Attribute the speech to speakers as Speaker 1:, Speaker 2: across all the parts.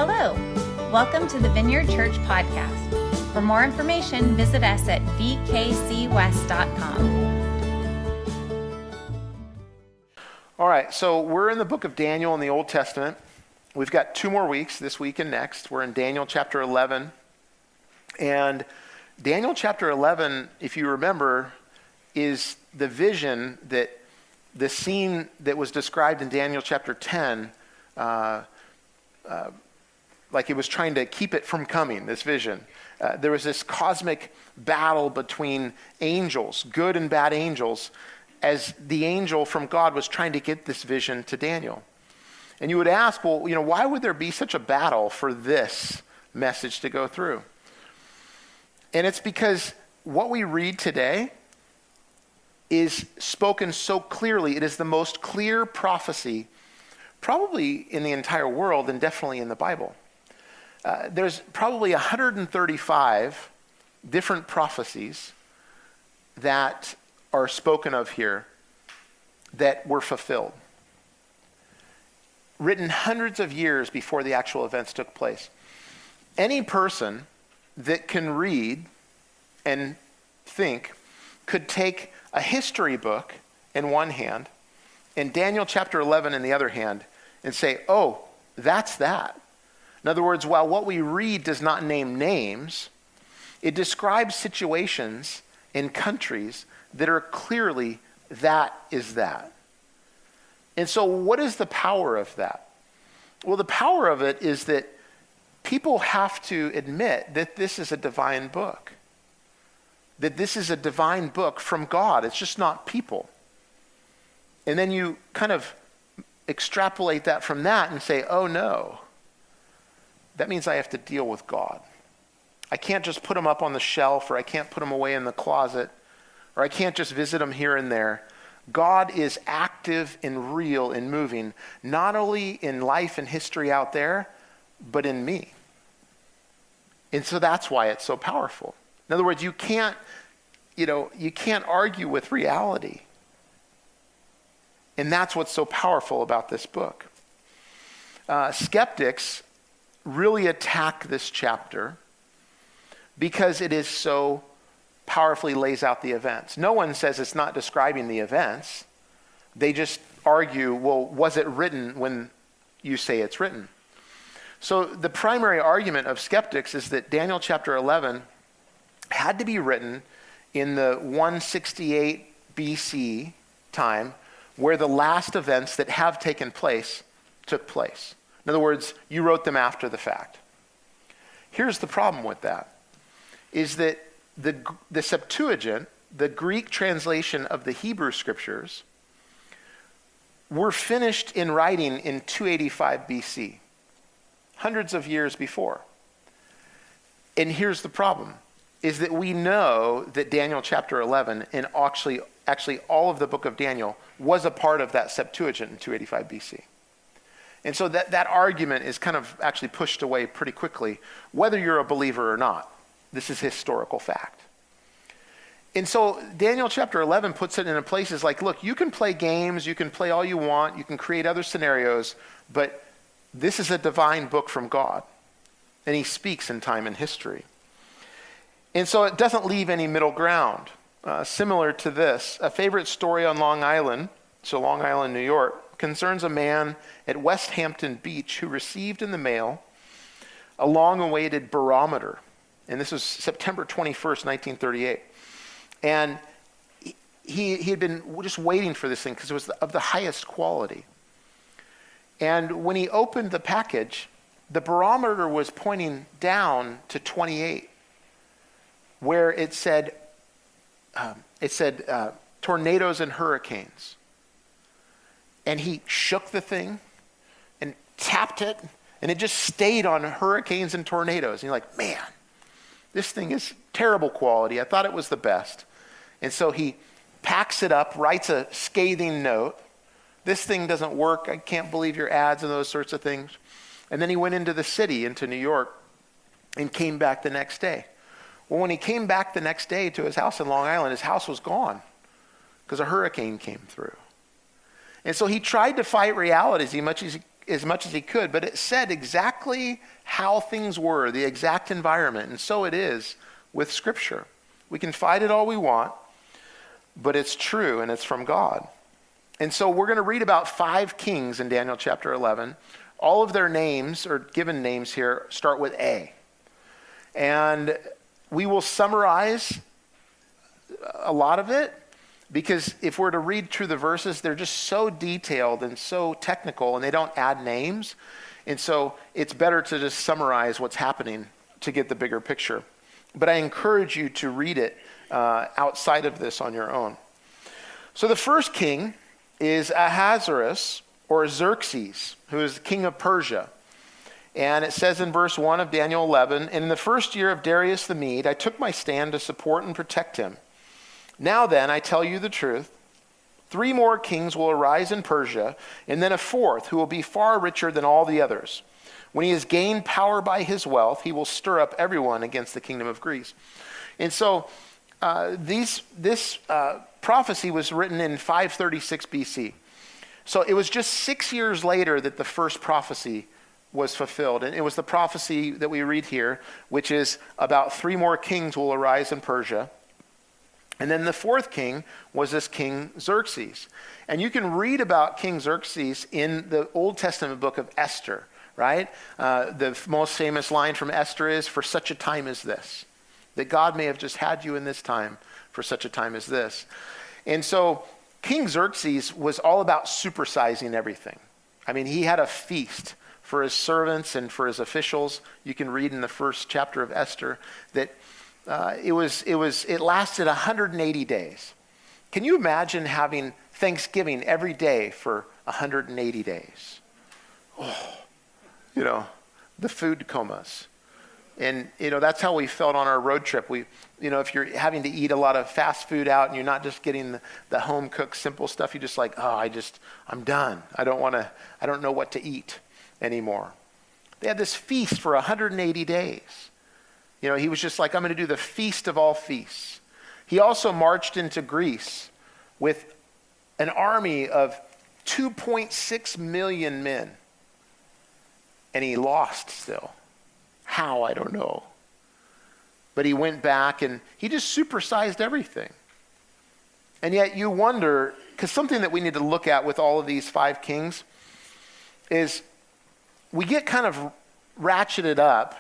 Speaker 1: Hello, welcome to the Vineyard Church podcast. For more information, visit us at vkcwest.com.
Speaker 2: All right, so we're in the book of Daniel in the Old Testament. We've got 2 more weeks, this week and next. We're in Daniel chapter 11. And Daniel chapter 11, if you remember, is the vision that the scene that was described in Daniel chapter 10, like it was trying to keep it from coming, this vision. There was this cosmic battle between angels, good and bad angels, as the angel from God was trying to get this vision to Daniel. And you would ask, well, why would there be such a battle for this message to go through? And it's because what we read today is spoken so clearly. It is the most clear prophecy probably in the entire world and definitely in the Bible. There's probably 135 different prophecies that are spoken of here that were fulfilled, written hundreds of years before the actual events took place. Any person that can read and think could take a history book in one hand and Daniel chapter 11 in the other hand and say, oh, that's that. In other words, while what we read does not name names, it describes situations in countries that are clearly that is that. And so what is the power of that? Well, the power of it is that people have to admit that this is a divine book. That this is a divine book from God. It's just not people. And then you kind of extrapolate that from that and say, oh no, that means I have to deal with God. I can't just put him up on the shelf, or I can't put him away in the closet, or I can't just visit him here and there. God is active and real and moving, not only in life and history out there, but in me. And so that's why it's so powerful. In other words, you can't argue with reality. And that's what's so powerful about this book. Skeptics really attack this chapter because it is so powerfully lays out the events. No one says it's not describing the events. They just argue, well, was it written when you say it's written? So the primary argument of skeptics is that Daniel chapter 11 had to be written in the 168 BC time, where the last events that have taken place took place. In other words, you wrote them after the fact. Here's the problem with that, is that the Septuagint, the Greek translation of the Hebrew scriptures, were finished in writing in 285 BC, hundreds of years before. And here's the problem, is that we know that Daniel chapter 11 and actually all of the book of Daniel was a part of that Septuagint in 285 BC. And so that argument is kind of actually pushed away pretty quickly, whether you're a believer or not. This is historical fact. And so Daniel chapter 11 puts it in places like, look, you can play games, you can play all you want, you can create other scenarios, but this is a divine book from God. And he speaks in time and history. And so it doesn't leave any middle ground. Similar to this, a favorite story on Long Island, so Long Island, New York, concerns a man at West Hampton Beach who received in the mail a long-awaited barometer. And this was September 21st, 1938. And he had been just waiting for this thing because it was of the highest quality. And when he opened the package, the barometer was pointing down to 28, where it said tornadoes and hurricanes. And he shook the thing and tapped it, and it just stayed on hurricanes and tornadoes. And you're like, man, this thing is terrible quality. I thought it was the best. And so he packs it up, writes a scathing note. This thing doesn't work. I can't believe your ads and those sorts of things. And then he went into the city, into New York, and came back the next day. Well, when he came back the next day to his house in Long Island, his house was gone because a hurricane came through. And so he tried to fight reality as much as as much as he could, but it said exactly how things were, the exact environment. And so it is with Scripture. We can fight it all we want, but it's true and it's from God. And so we're going to read about 5 kings in Daniel chapter 11. All of their names, or given names here, start with A. And we will summarize a lot of it, because if we're to read through the verses, they're just so detailed and so technical, and they don't add names. And so it's better to just summarize what's happening to get the bigger picture. But I encourage you to read it outside of this on your own. So the first king is Ahasuerus, or Xerxes, who is the king of Persia. And it says in verse 1 of Daniel 11, "And in the first year of Darius the Mede, I took my stand to support and protect him. Now then, I tell you the truth, 3 more kings will arise in Persia, and then a 4th who will be far richer than all the others. When he has gained power by his wealth, he will stir up everyone against the kingdom of Greece." And so this prophecy was written in 536 BC. So it was just 6 years later that the first prophecy was fulfilled. And it was the prophecy that we read here, which is about 3 more kings will arise in Persia. And then the 4th king was this King Xerxes. And you can read about King Xerxes in the Old Testament book of Esther, right? The most famous line from Esther is, "For such a time as this." That God may have just had you in this time for such a time as this. And so King Xerxes was all about supersizing everything. I mean, he had a feast for his servants and for his officials. You can read in the first chapter of Esther that it lasted 180 days. Can you imagine having Thanksgiving every day for 180 days? Oh, the food comas. And, that's how we felt on our road trip. If you're having to eat a lot of fast food out and you're not just getting the home cooked simple stuff, you're just like, I'm done. I don't know what to eat anymore. They had this feast for 180 days. He was just like, I'm going to do the feast of all feasts. He also marched into Greece with an army of 2.6 million men. And he lost still. How? I don't know. But he went back and he just supersized everything. And yet you wonder, because something that we need to look at with all of these 5 kings is we get kind of ratcheted up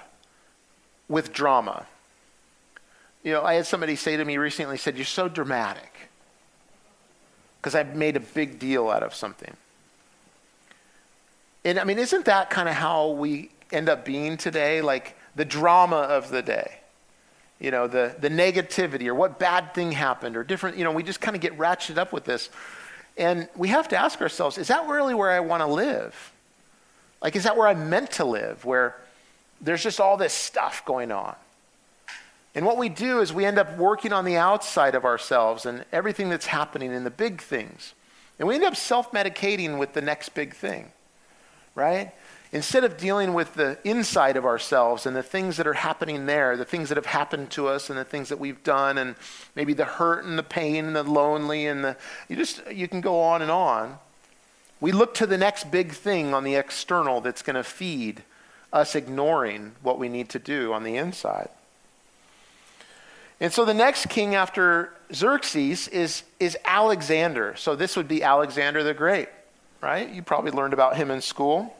Speaker 2: with drama. I had somebody say to me recently, said, "You're so dramatic," because I've made a big deal out of something. And I mean, isn't that kind of how we end up being today? Like the drama of the day, the negativity, or what bad thing happened, or different, we just kind of get ratcheted up with this. And we have to ask ourselves, is that really where I want to live? Like, is that where I'm meant to live, where there's just all this stuff going on? And what we do is we end up working on the outside of ourselves and everything that's happening in the big things. And we end up self-medicating with the next big thing, right? Instead of dealing with the inside of ourselves and the things that are happening there, the things that have happened to us and the things that we've done, and maybe the hurt and the pain and the lonely and you can go on and on. We look to the next big thing on the external that's going to feed us ignoring what we need to do on the inside. And so the next king after Xerxes is Alexander. So this would be Alexander the Great, right? You probably learned about him in school.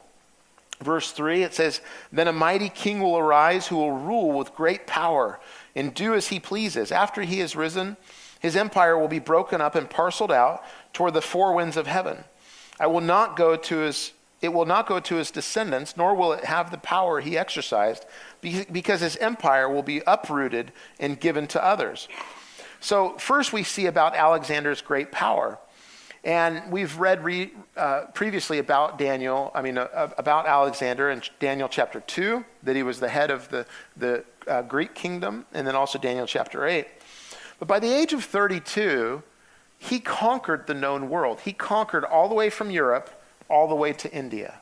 Speaker 2: Verse 3, it says, "Then a mighty king will arise who will rule with great power and do as he pleases. After he has risen, his empire will be broken up and parceled out toward the 4 winds of heaven. It will not go to his descendants, nor will it have the power he exercised, because his empire will be uprooted and given to others." So first we see about Alexander's great power. And we've read previously about about Alexander in Daniel chapter 2, that he was the head of the Greek kingdom, and then also Daniel chapter 8. But by the age of 32, he conquered the known world. He conquered all the way from Europe, all the way to India.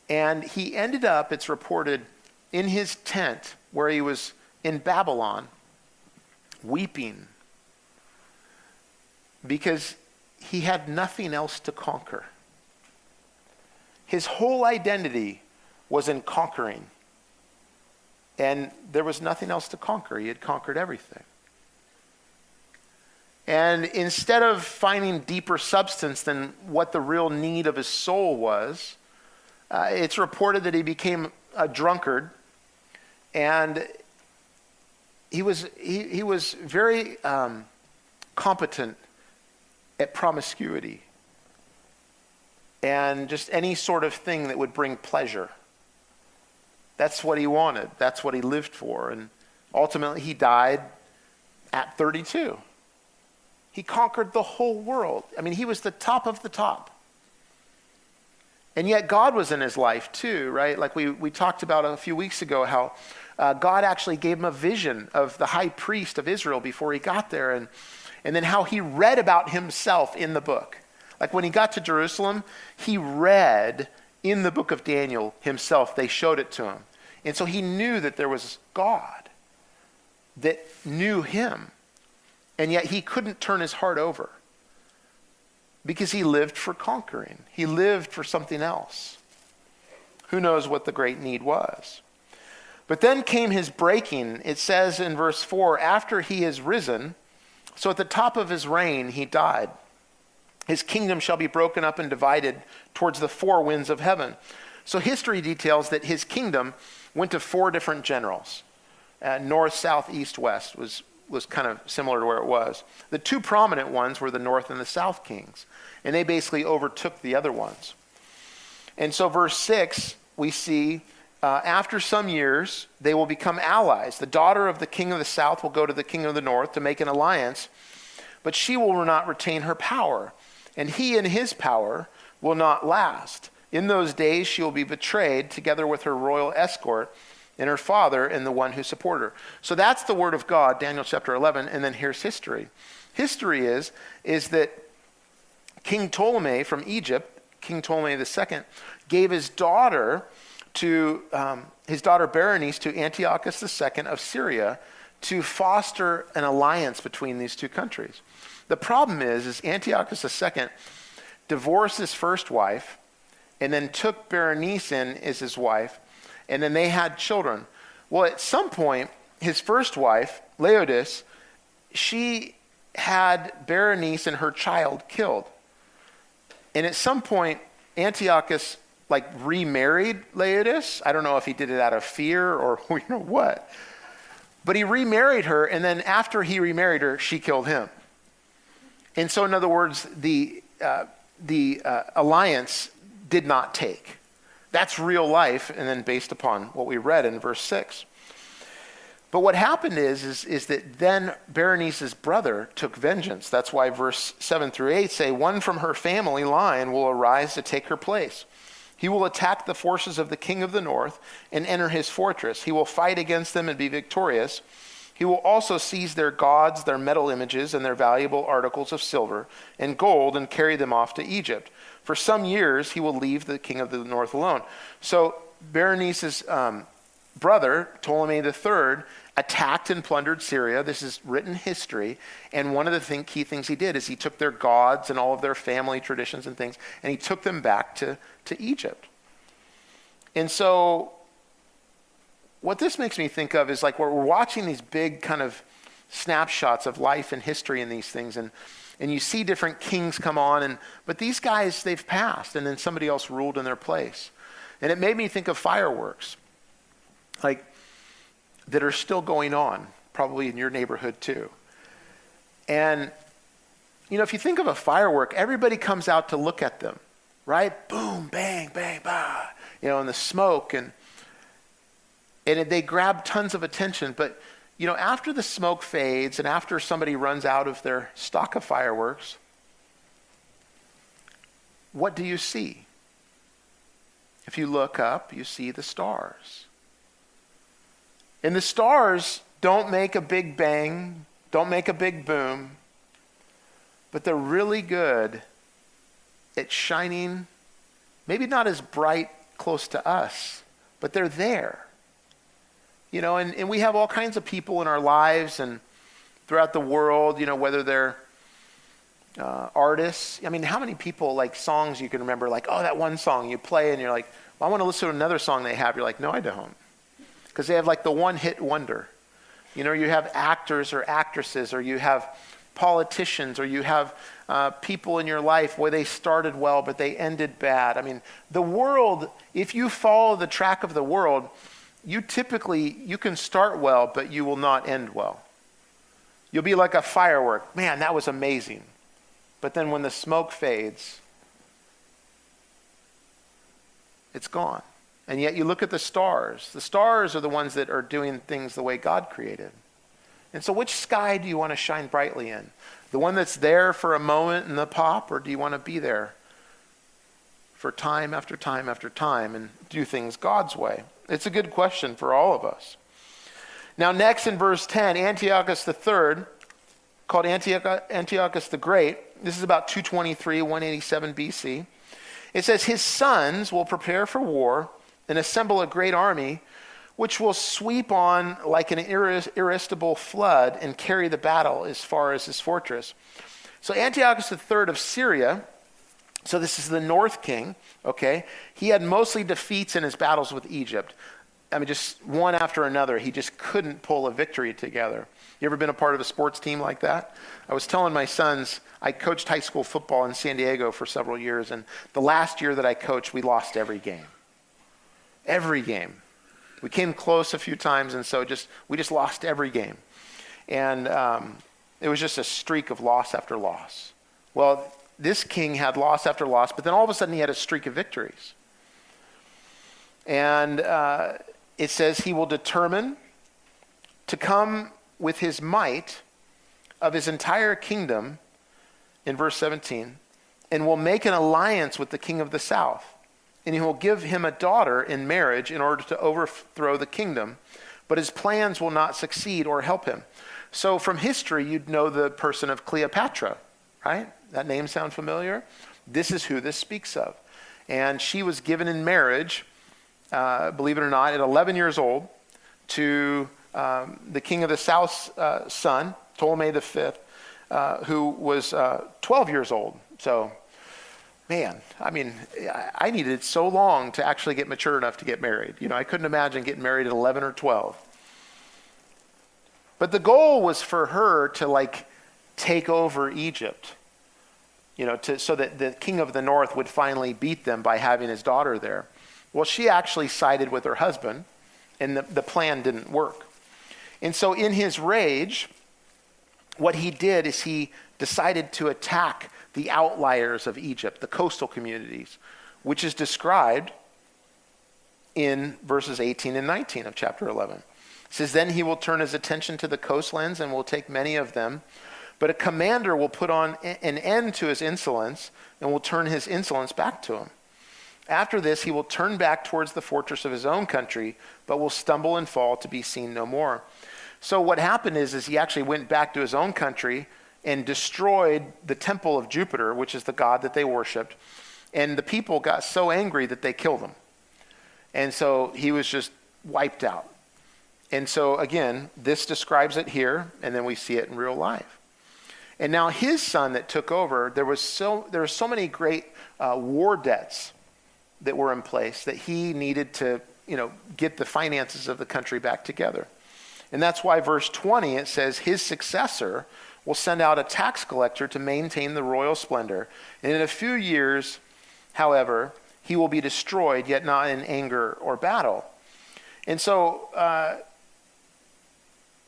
Speaker 2: And he ended up, it's reported, in his tent where he was in Babylon, weeping because he had nothing else to conquer. His whole identity was in conquering. And there was nothing else to conquer. He had conquered everything. And instead of finding deeper substance than what the real need of his soul was, it's reported that he became a drunkard, and he was very competent at promiscuity and just any sort of thing that would bring pleasure. That's what he wanted. That's what he lived for. And ultimately he died at 32. He conquered the whole world. I mean, he was the top of the top. And yet God was in his life too, right? Like we talked about a few weeks ago how God actually gave him a vision of the high priest of Israel before he got there, and then how he read about himself in the book. Like when he got to Jerusalem, he read in the book of Daniel himself. They showed it to him. And so he knew that there was God that knew him. And yet he couldn't turn his heart over because he lived for conquering. He lived for something else. Who knows what the great need was? But then came his breaking. It says in verse 4, after he is risen, so at the top of his reign, he died. His kingdom shall be broken up and divided towards the four winds of heaven. So history details that his kingdom went to four different generals. North, south, east, west was kind of similar to where it was. The two prominent ones were the north and the south kings, and they basically overtook the other ones. And so verse 6, we see, after some years, they will become allies. The daughter of the king of the south will go to the king of the north to make an alliance, but she will not retain her power, and he in his power will not last. In those days she will be betrayed together with her royal escort and her father and the one who supported her. So that's the word of God, Daniel chapter 11, and then here's history. History is that King Ptolemy from Egypt, King Ptolemy II, gave his daughter Berenice to Antiochus II of Syria to foster an alliance between these two countries. The problem is Antiochus II divorced his first wife and then took Berenice in as his wife, and then they had children. Well, at some point, his first wife, Laodice, she had Berenice and her child killed. And at some point, Antiochus remarried Laodice. I don't know if he did it out of fear or what. But he remarried her, and then after he remarried her, she killed him. And so, in other words, the alliance did not take. That's real life, and then based upon what we read in verse 6. But what happened is that then Berenice's brother took vengeance. That's why verse 7 through 8 say, one from her family line will arise to take her place. He will attack the forces of the king of the north and enter his fortress. He will fight against them and be victorious. He will also seize their gods, their metal images, and their valuable articles of silver and gold and carry them off to Egypt. For some years, he will leave the king of the north alone. So Berenice's brother, Ptolemy III, attacked and plundered Syria. This is written history. And one of the key things he did is he took their gods and all of their family traditions and things, and he took them back to Egypt. And so what this makes me think of is we're watching these big kind of snapshots of life and history and these things, and you see different kings come on, but these guys, they've passed, and then somebody else ruled in their place. And it made me think of fireworks, that are still going on, probably in your neighborhood too. And, if you think of a firework, everybody comes out to look at them, right? Boom, bang, bang, bah, and the smoke, and they grab tons of attention. But, after the smoke fades and after somebody runs out of their stock of fireworks, what do you see? If you look up, you see the stars. And the stars don't make a big bang, don't make a big boom, but they're really good at shining, maybe not as bright close to us, but they're there. And we have all kinds of people in our lives and throughout the world, whether they're artists. I mean, how many people, like songs you can remember, like, oh, that one song you play and you're like, well, I want to listen to another song they have. You're like, no, I don't. Because they have like the one hit wonder. You know, you have actors or actresses, or you have politicians, or you have people in your life where they started well, but they ended bad. I mean, the world, if you follow the track of the world, you can start well, but you will not end well. You'll be like a firework. Man, that was amazing. But then when the smoke fades, it's gone. And yet you look at the stars. The stars are the ones that are doing things the way God created. And so which sky do you want to shine brightly in? The one that's there for a moment in the pop, or do you want to be there for time after time after time and do things God's way? It's a good question for all of us. Now next in verse 10, Antiochus III, called Antiochus the Great, this is about 223, 187 BC. It says, his sons will prepare for war and assemble a great army, which will sweep on like an irresistible flood and carry the battle as far as his fortress. So Antiochus III of Syria, so this is the north king, okay? He had mostly defeats in his battles with Egypt. I mean, just one after another. He just couldn't pull a victory together. You ever been a part of a sports team like that? I was telling my sons, I coached high school football in San Diego for several years, and the last year that I coached, we lost every game. Every game. We came close a few times, and so we just lost every game. And it was just a streak of loss after loss. Well, this king had loss after loss, but then all of a sudden he had a streak of victories. And it says he will determine to come with his might of his entire kingdom, in verse 17, and will make an alliance with the king of the south. And he will give him a daughter in marriage in order to overthrow the kingdom, but his plans will not succeed or help him. So from history, you'd know the person of Cleopatra, right? That name sound familiar? This is who this speaks of. And she was given in marriage, believe it or not, at 11 years old to the king of the south's son, Ptolemy V, who was 12 years old. So, man, I mean, I needed so long to actually get mature enough to get married. You know, I couldn't imagine getting married at 11 or 12. But the goal was for her to take over Egypt, you know, so that the king of the north would finally beat them by having his daughter there. Well, she actually sided with her husband, and the plan didn't work. And so in his rage, what he did is he decided to attack the outliers of Egypt, the coastal communities, which is described in verses 18 and 19 of chapter 11. It says, then he will turn his attention to the coastlands and will take many of them, but a commander will put on an end to his insolence and will turn his insolence back to him. After this, he will turn back towards the fortress of his own country, but will stumble and fall to be seen no more. So what happened is he actually went back to his own country and destroyed the temple of Jupiter, which is the god that they worshiped. And the people got so angry that they killed him. And so he was just wiped out. And so again, this describes it here, and then we see it in real life. And now his son that took over, there were so many great war debts that were in place that he needed to, get the finances of the country back together. And that's why verse 20, it says, his successor will send out a tax collector to maintain the royal splendor. And in a few years, however, he will be destroyed, yet not in anger or battle. And so,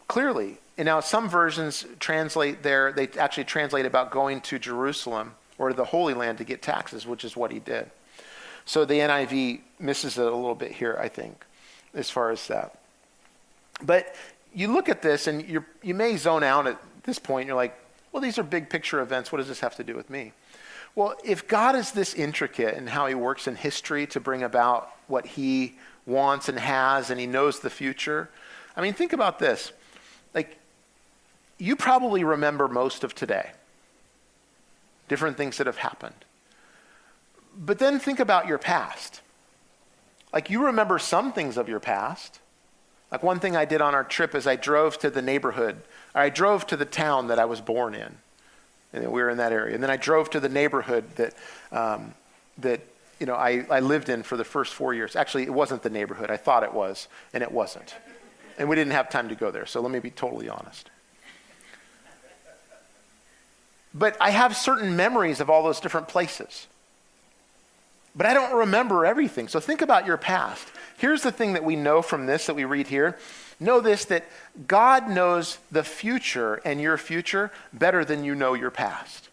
Speaker 2: clearly, and now some versions translate there, they actually translate about going to Jerusalem or to the Holy Land to get taxes, which is what he did. So the NIV misses it a little bit here, I think, as far as that. But you look at this and you may zone out at this point. You're like, well, these are big picture events. What does this have to do with me? Well, if God is this intricate in how he works in history to bring about what he wants and has, and he knows the future, I mean, think about this. You probably remember most of today, different things that have happened. But then think about your past. You remember some things of your past. One thing I did on our trip is I drove to the neighborhood, or I drove to the town that I was born in. And then we were in that area. And then I drove to the neighborhood that I lived in for the first 4 years. Actually, it wasn't the neighborhood. I thought it was, and it wasn't. And we didn't have time to go there, so let me be totally honest. But I have certain memories of all those different places. But I don't remember everything. So think about your past. Here's the thing that we know from this that we read here. Know this, that God knows the future and your future better than you know your past.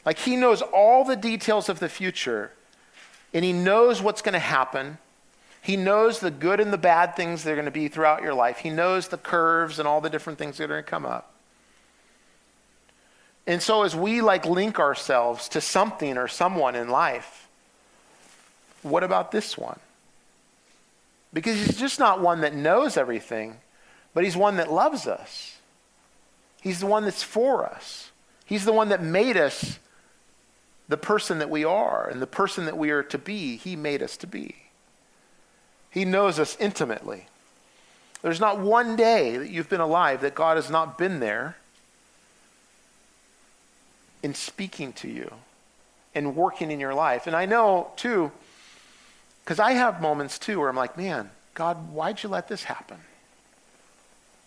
Speaker 2: Like he knows all the details of the future, and he knows what's going to happen. He knows the good and the bad things that are going to be throughout your life. He knows the curves and all the different things that are going to come up. And so as we link ourselves to something or someone in life, what about this one? Because he's just not one that knows everything, but he's one that loves us. He's the one that's for us. He's the one that made us the person that we are and the person that we are to be. He made us to be. He knows us intimately. There's not one day that you've been alive that God has not been there in speaking to you and working in your life. And I know, too, because I have moments, too, where I'm like, man, God, why'd you let this happen?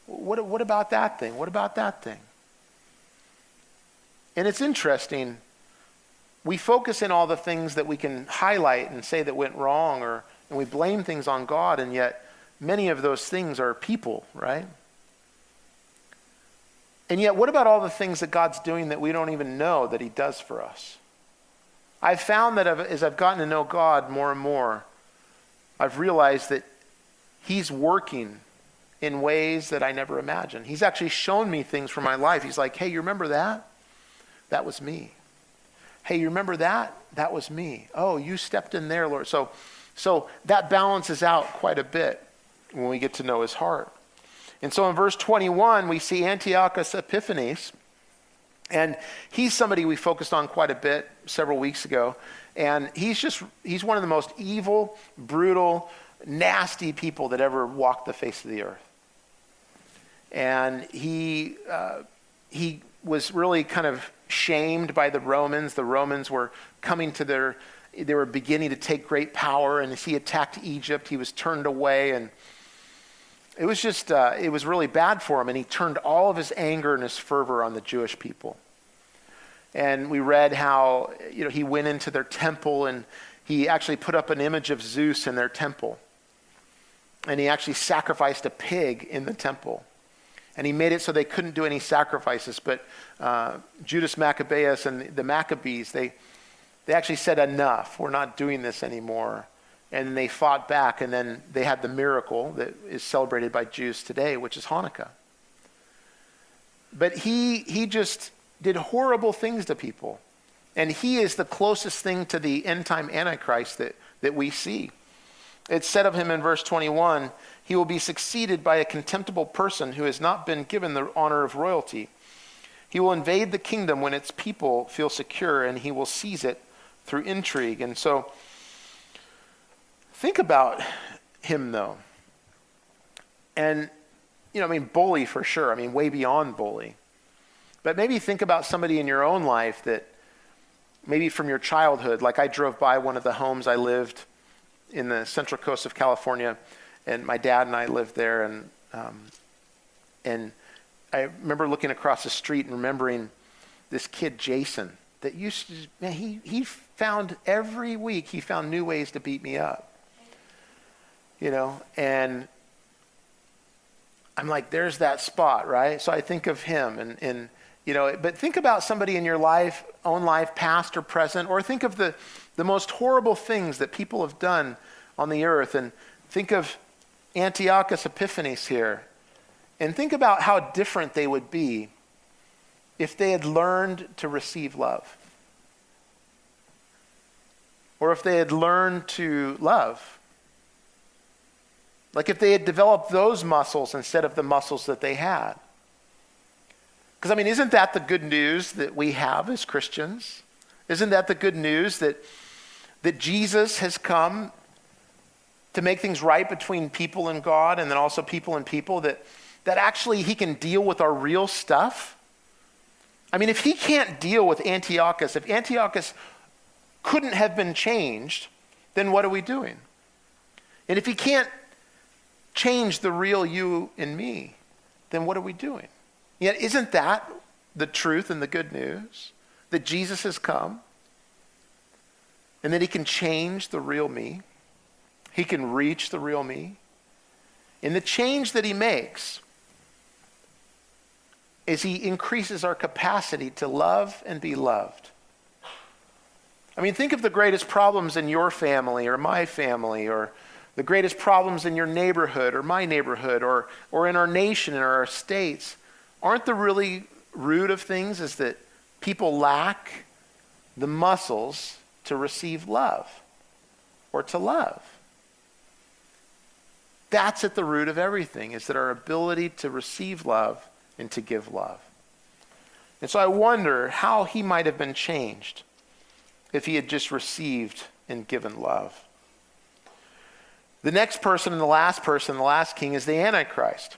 Speaker 2: What about that thing? What about that thing? And it's interesting. We focus in all the things that we can highlight and say that went wrong, and we blame things on God, and yet many of those things are people, right? And yet, what about all the things that God's doing that we don't even know that he does for us? I've found that as I've gotten to know God more and more, I've realized that he's working in ways that I never imagined. He's actually shown me things from my life. He's like, hey, you remember that? That was me. Hey, you remember that? That was me. Oh, you stepped in there, Lord. So that balances out quite a bit when we get to know his heart. And so in verse 21, we see Antiochus Epiphanes, and he's somebody we focused on quite a bit several weeks ago. And he's one of the most evil, brutal, nasty people that ever walked the face of the earth. And he was really kind of shamed by the Romans. The Romans were coming to they were beginning to take great power, and as he attacked Egypt, he was turned away, and it was just, it was really bad for him, and he turned all of his anger and his fervor on the Jewish people. And we read how, he went into their temple, and he actually put up an image of Zeus in their temple. And he actually sacrificed a pig in the temple. And he made it so they couldn't do any sacrifices. But Judas Maccabeus and the Maccabees, they actually said, enough, we're not doing this anymore. And they fought back, and then they had the miracle that is celebrated by Jews today, which is Hanukkah. But he just did horrible things to people. And he is the closest thing to the end-time Antichrist that we see. It's said of him in verse 21, he will be succeeded by a contemptible person who has not been given the honor of royalty. He will invade the kingdom when its people feel secure, and he will seize it through intrigue. And so, think about him, though. And, bully for sure. Way beyond bully. But maybe think about somebody in your own life that maybe from your childhood, like I drove by one of the homes I lived in the Central Coast of California, and my dad and I lived there, and I remember looking across the street and remembering this kid, Jason, that used to, he found every week, he found new ways to beat me up. And I'm like, there's that spot, right? So I think of him and but think about somebody in your own life, past or present, or think of the most horrible things that people have done on the earth, and think of Antiochus Epiphanes here, and think about how different they would be if they had learned to receive love, or if they had learned to love. Like if they had developed those muscles instead of the muscles that they had. Because, isn't that the good news that we have as Christians? Isn't that the good news that Jesus has come to make things right between people and God, and then also people and people, that actually he can deal with our real stuff? I mean, if he can't deal with Antiochus, if Antiochus couldn't have been changed, then what are we doing? And if he can't change the real you and me, then what are we doing? Yet isn't that the truth and the good news? That Jesus has come and that he can change the real me. He can reach the real me. And the change that he makes is he increases our capacity to love and be loved. I mean, think of the greatest problems in your family or my family, or the greatest problems in your neighborhood or my neighborhood, or in our nation, in our states. Aren't the really root of things is that people lack the muscles to receive love or to love? That's at the root of everything, is that our ability to receive love and to give love. And so I wonder how he might have been changed if he had just received and given love. The next person and the last king is the Antichrist.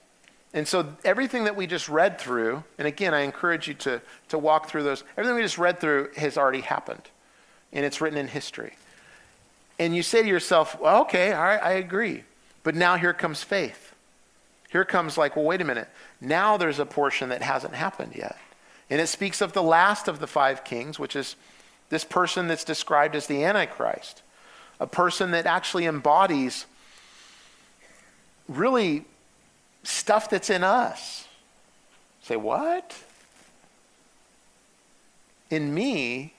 Speaker 2: And so everything that we just read through, and again, I encourage you to walk through those, everything we just read through has already happened. And it's written in history. And you say to yourself, well, okay, all right, I agree. But now here comes faith. Here comes like, well, wait a minute. Now there's a portion that hasn't happened yet. And it speaks of the last of the 5 kings, which is this person that's described as the Antichrist. A person that actually embodies really stuff that's in us. Say, what? In me?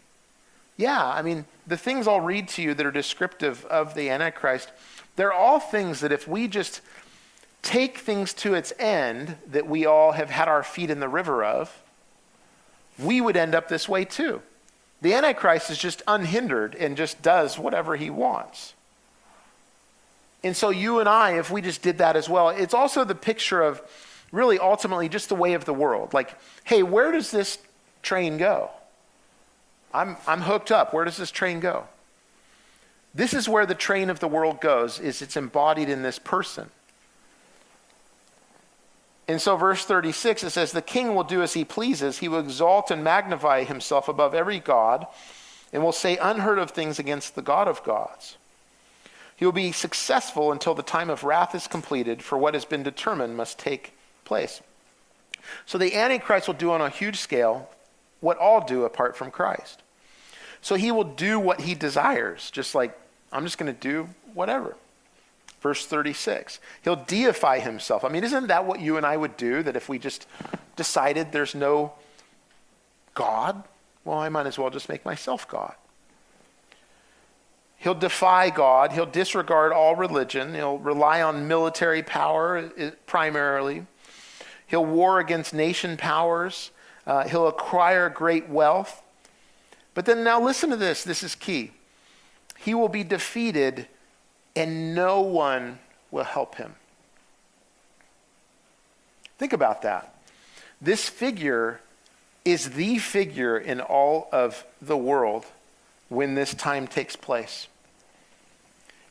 Speaker 2: Yeah, I mean, the things I'll read to you that are descriptive of the Antichrist, they're all things that if we just take things to its end that we all have had our feet in the river of, we would end up this way too. The Antichrist is just unhindered and just does whatever he wants. And so you and I, if we just did that as well, it's also the picture of really ultimately just the way of the world. Like, hey, where does this train go? I'm hooked up. Where does this train go? This is where the train of the world goes, is it's embodied in this person. And so verse 36, it says, the king will do as he pleases. He will exalt and magnify himself above every god and will say unheard of things against the God of gods. He will be successful until the time of wrath is completed, for what has been determined must take place. So the Antichrist will do on a huge scale what all do apart from Christ. So he will do what he desires, just like, I'm just going to do whatever. Verse 36, he'll deify himself. I mean, isn't that what you and I would do, that if we just decided there's no God, well, I might as well just make myself God. He'll defy God. He'll disregard all religion. He'll rely on military power primarily. He'll war against nation powers. He'll acquire great wealth. But then now listen to this. This is key. He will be defeated and no one will help him. Think about that. This figure is the figure in all of the world when this time takes place.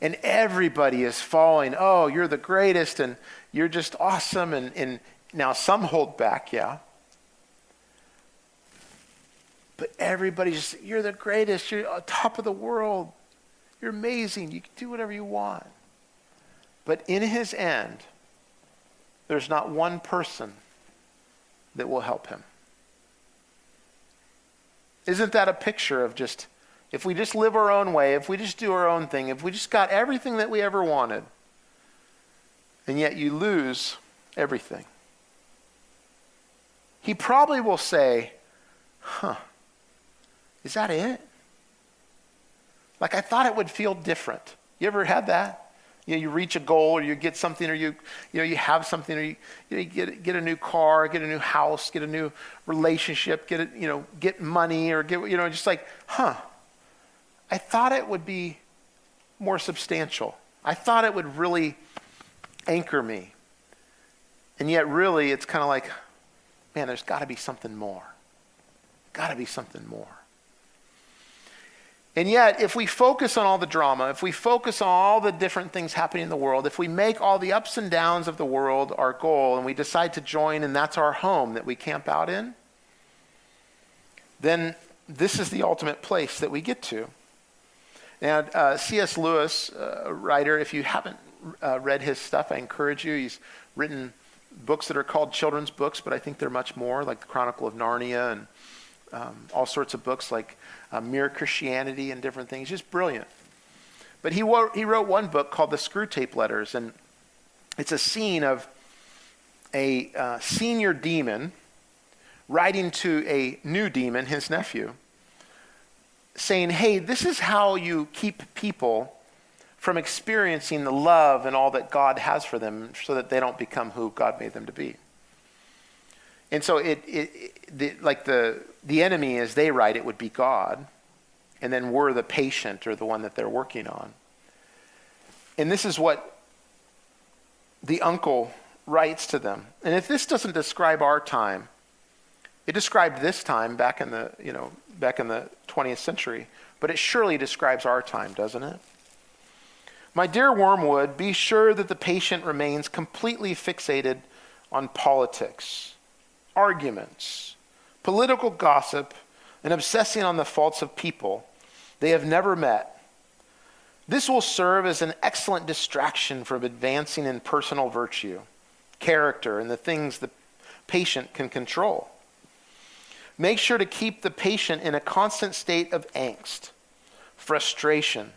Speaker 2: And everybody is following, oh, you're the greatest and you're just awesome. And now some hold back, yeah. But everybody's just, you're the greatest, you're on top of the world. You're amazing, you can do whatever you want. But in his end, there's not one person that will help him. Isn't that a picture of just, if we just live our own way, if we just do our own thing, if we just got everything that we ever wanted, and yet you lose everything? He probably will say, is that it? Like, I thought it would feel different. You ever had that? You reach a goal, or you get something, or you have something, or you get a new car, get a new house, get a new relationship, get money, or get just like, I thought it would be more substantial. I thought it would really anchor me. And yet really it's kind of like, man, there's got to be something more. Got to be something more. And yet, if we focus on all the drama, if we focus on all the different things happening in the world, if we make all the ups and downs of the world our goal, and we decide to join and that's our home that we camp out in, then this is the ultimate place that we get to. Now, C.S. Lewis, a writer, if you haven't read his stuff, I encourage you. He's written books that are called children's books, but I think they're much more, like the Chronicle of Narnia and all sorts of books like Mere Christianity and different things. Just brilliant. But he wrote one book called The Screwtape Letters, and it's a scene of a senior demon writing to a new demon, his nephew, saying, hey, this is how you keep people from experiencing the love and all that God has for them so that they don't become who God made them to be. And so the enemy, as they write, it would be God, and then we're the patient or the one that they're working on. And this is what the uncle writes to them. And if this doesn't describe our time, it described this time back in the 20th century, but it surely describes our time, doesn't it? My dear Wormwood, be sure that the patient remains completely fixated on politics, arguments, political gossip, and obsessing on the faults of people they have never met. This will serve as an excellent distraction from advancing in personal virtue, character, and the things the patient can control. Make sure to keep the patient in a constant state of angst, frustration,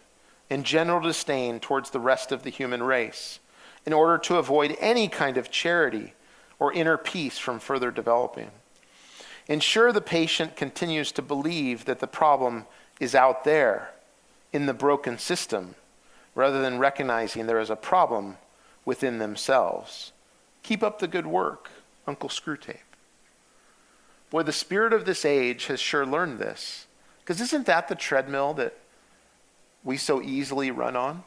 Speaker 2: and general disdain towards the rest of the human race in order to avoid any kind of charity or inner peace from further developing. Ensure the patient continues to believe that the problem is out there in the broken system rather than recognizing there is a problem within themselves. Keep up the good work, Uncle Screwtape. Boy, the spirit of this age has sure learned this. Because isn't that the treadmill that we so easily run on?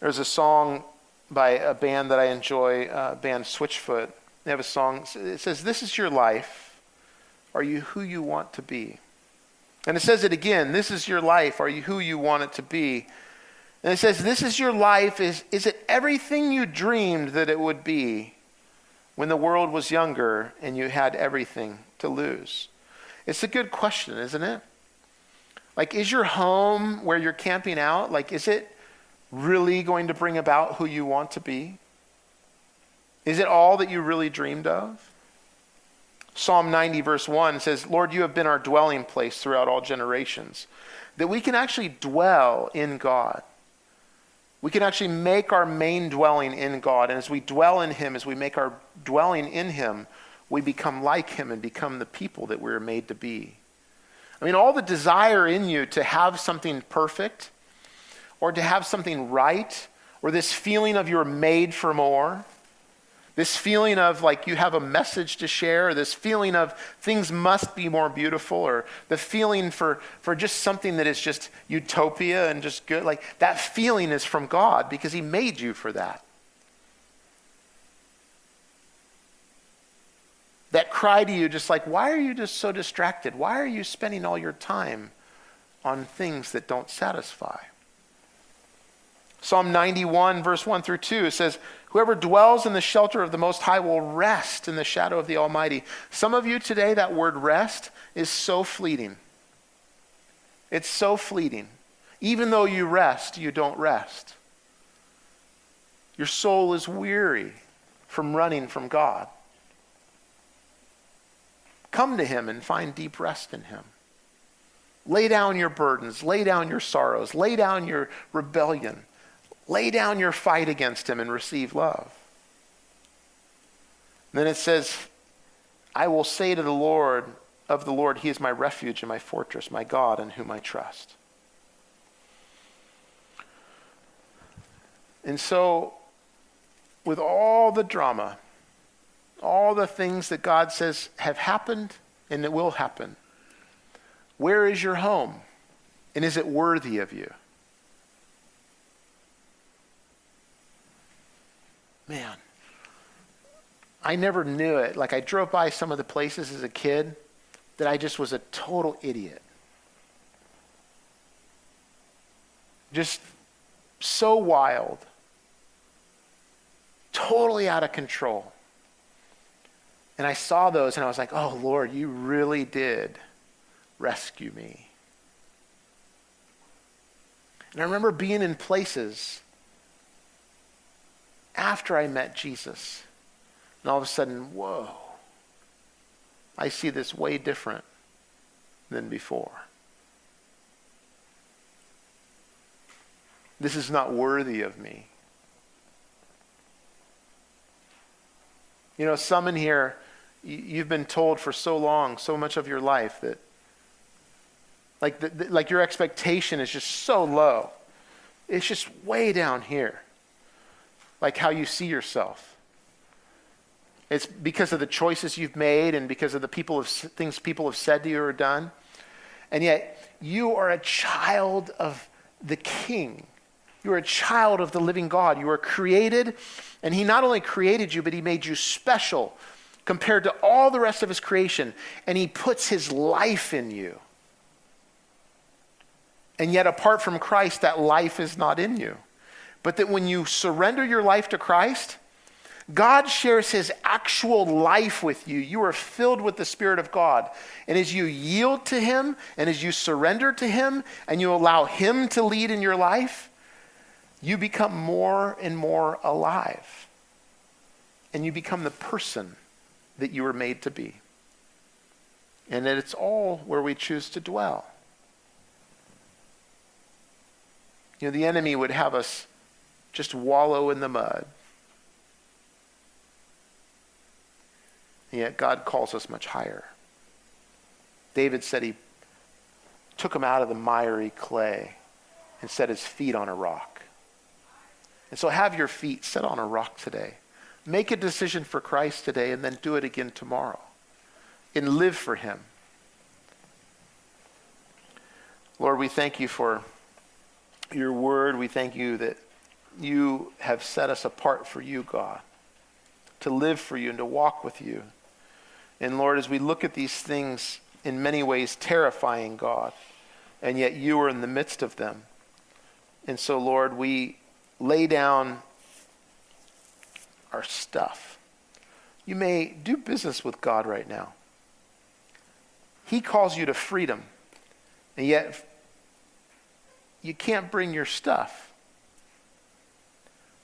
Speaker 2: There's a song by a band that I enjoy, band Switchfoot. They have a song, it says, this is your life. Are you who you want to be? And it says it again, this is your life. Are you who you want it to be? And it says, this is your life. Is it everything you dreamed that it would be when the world was younger and you had everything to lose? It's a good question, isn't it? Like, is your home where you're camping out, like, is it really going to bring about who you want to be? Is it all that you really dreamed of? Psalm 90 verse 1 says, Lord, you have been our dwelling place throughout all generations. That we can actually dwell in God. We can actually make our main dwelling in God. And as we dwell in him, as we make our dwelling in him, we become like him and become the people that we were made to be. I mean, all the desire in you to have something perfect or to have something right, or this feeling of you're made for more, this feeling of like you have a message to share, or this feeling of things must be more beautiful, or the feeling for just something that is just utopia and just good, like that feeling is from God because he made you for that. That cry to you just like, why are you just so distracted? Why are you spending all your time on things that don't satisfy? Psalm 91 verse 1 through 2 says, whoever dwells in the shelter of the Most High will rest in the shadow of the Almighty. Some of you today, that word rest is so fleeting. It's so fleeting. Even though you rest, you don't rest. Your soul is weary from running from God. Come to him and find deep rest in him. Lay down your burdens, lay down your sorrows, lay down your rebellion. Lay down your fight against him and receive love. And then it says, I will say to the Lord, of the Lord, he is my refuge and my fortress, my God in whom I trust. And so, with all the drama, all the things that God says have happened and that will happen, where is your home? And is it worthy of you? Man, I never knew it. Like I drove by some of the places as a kid that I just was a total idiot. Just so wild. Totally out of control. And I saw those and I was like, oh, Lord, you really did rescue me. And I remember being in places after I met Jesus. And all of a sudden, whoa, I see this way different than before. This is not worthy of me. You know, some in here, you've been told for so long, so much of your life that like your expectation is just so low. It's just way down here. Like how you see yourself. It's because of the choices you've made and because of the things people have said to you or done. And yet, you are a child of the King. You are a child of the living God. You are created, and he not only created you, but he made you special compared to all the rest of his creation. And he puts his life in you. And yet, apart from Christ, that life is not in you. But that when you surrender your life to Christ, God shares his actual life with you. You are filled with the Spirit of God. And as you yield to him, and as you surrender to him, and you allow him to lead in your life, you become more and more alive. And you become the person that you were made to be. And that it's all where we choose to dwell. You know, the enemy would have us just wallow in the mud. And yet God calls us much higher. David said he took him out of the miry clay and set his feet on a rock. And so have your feet set on a rock today. Make a decision for Christ today and then do it again tomorrow. And live for him. Lord, we thank you for your word. We thank you that you have set us apart for you, God, to live for you and to walk with you. And Lord, as we look at these things in many ways terrifying, God, and yet you are in the midst of them. And so, Lord, we lay down our stuff. You may do business with God right now. He calls you to freedom, and yet you can't bring your stuff.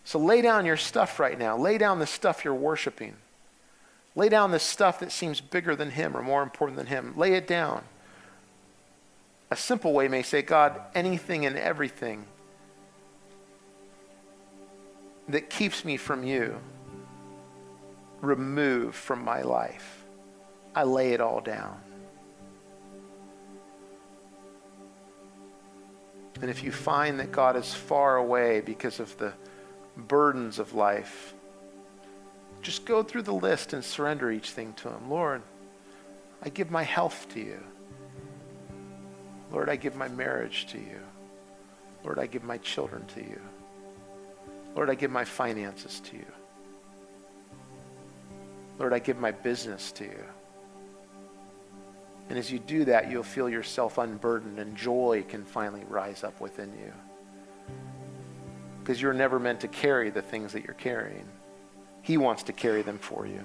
Speaker 2: So lay down your stuff right now. Lay down the stuff you're worshiping. Lay down the stuff that seems bigger than him or more important than him. Lay it down. A simple way may say, God, anything and everything that keeps me from you, remove from my life. I lay it all down. And if you find that God is far away because of the burdens of life, just go through the list and surrender each thing to him. Lord, I give my health to you. Lord, I give my marriage to you. Lord, I give my children to you. Lord, I give my finances to you. Lord, I give my business to you. And as you do that, you'll feel yourself unburdened and joy can finally rise up within you. Because you're never meant to carry the things that you're carrying. He wants to carry them for you.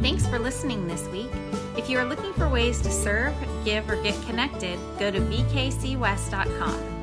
Speaker 1: Thanks for listening this week. If you are looking for ways to serve, give, or get connected, go to vkcwest.com.